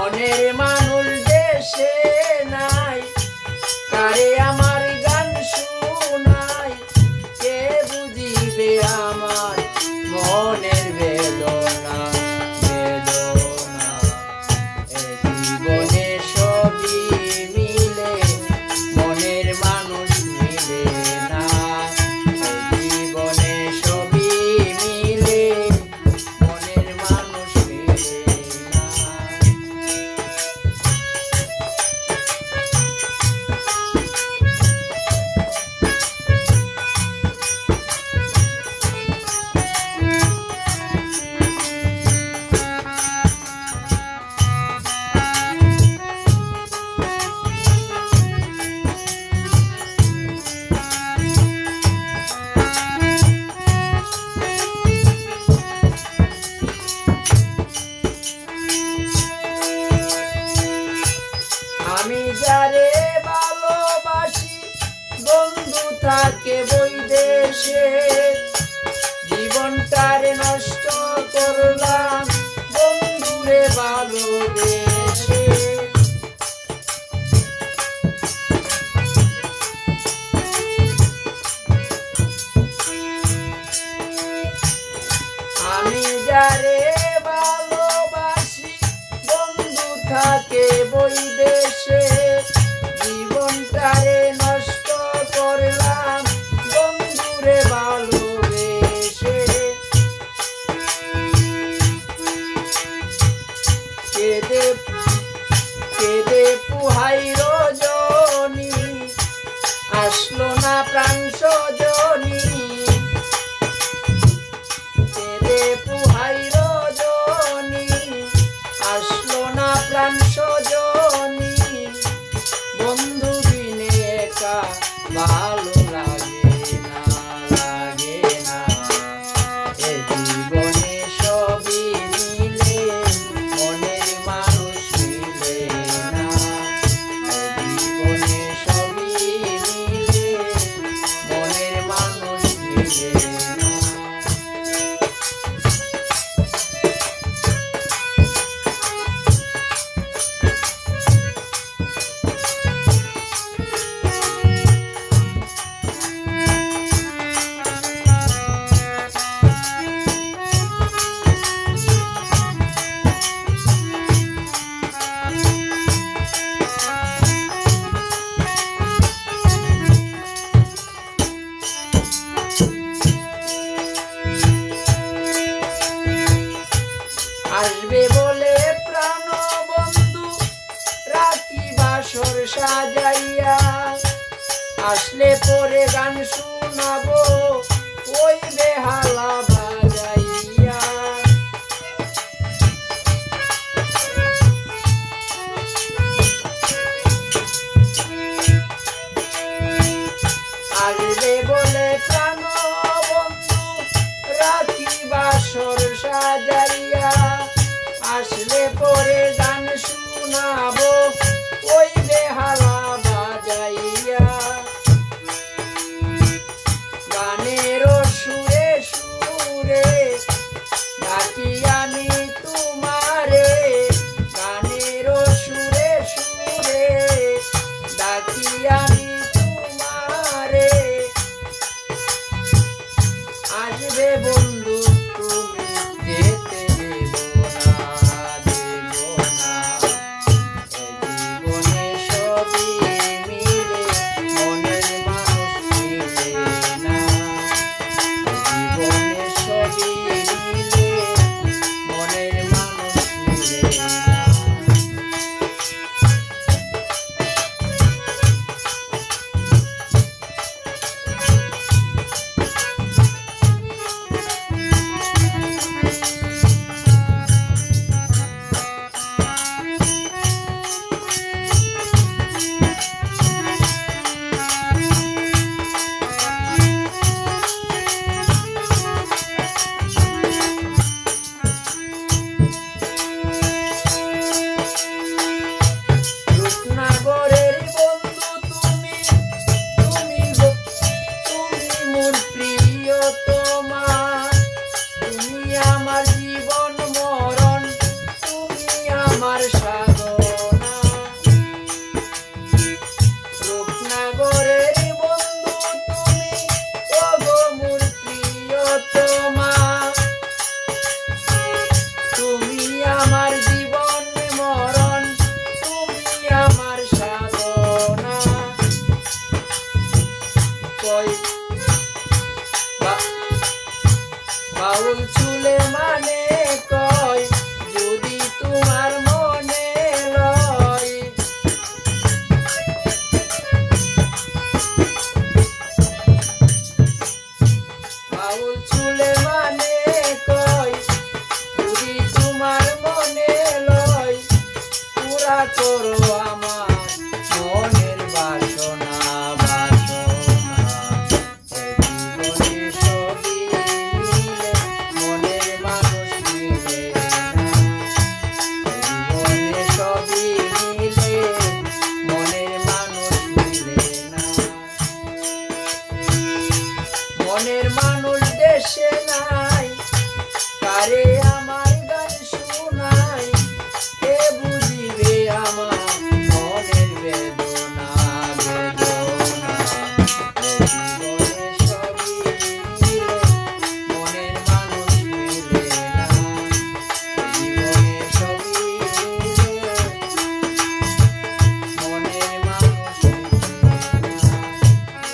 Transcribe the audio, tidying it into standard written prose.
মনের মানুষ দেশে নাই, কারে আমার গান শুনাই, কে বুঝিবে আমার মনের বেদনা বেদনা। এ জীবনে সবই মিলে, মনের মানুষ মিলে না। এ জীবনে সবই মিলে, মনের মানুষ মিলে না। আমি যারে ভালোবাসি, বন্ধু থাকে বৈদেশে, জীবনটারে নষ্ট করলাম বন্ধুরে ভালোবেসে। আমি যারে ভালোবাসি, বন্ধু থাকে বৈদেশে, জীবনটারে নষ্ট করলাম বন্ধুরে ভালোবেসে। কেঁদে কেঁদে পুহাই রজনী, আসলো না প্রাণ সজনী। কেঁদে পুহাই রজনী, আসলো না প্রাণ সজনী। বন্ধু বিনে একা ভালো লাগে না লাগে না। এ জীবনে সবই মিলে, মনের মানুষ মিলে না। এ জীবনে সবই মিলে, মনের মানুষ মিলে না। আসবে বলে প্রাণ বন্ধু, রাখি বাসর সাজাইয়া, আসলে পরে গান শোনাবো ওই বেহালা বাজাইয়া। আসবে বলে প্রাণ বন্ধু, রাখি বাসর সাজাইয়া, আসলে পরে গান শোনাবো ওই বেহালা বাজাইয়া। গানের সুরে সুরে ডাকি আমি তোমারে, গানের সুরে সুরে ডাকি আমি তোমারে। আসবে বন্ধু তুমি যেতে দেব না দেব না। আমার জীবন মরণ, তুমি আমার সাধনা। কই বাউল চুলে মানে কয় যদি তোমার মনে লয়। বাউল চুলে মানে কয় যদি তোমার মনে লয়, পুরা করো আমার মনের বাসনা বাসনা। জীবনে সবই মিলে মনের মানুষ মিলে না, জীবনে সবই মিলে মনের মানুষ মিলে না। মনের মানুষ দেশে না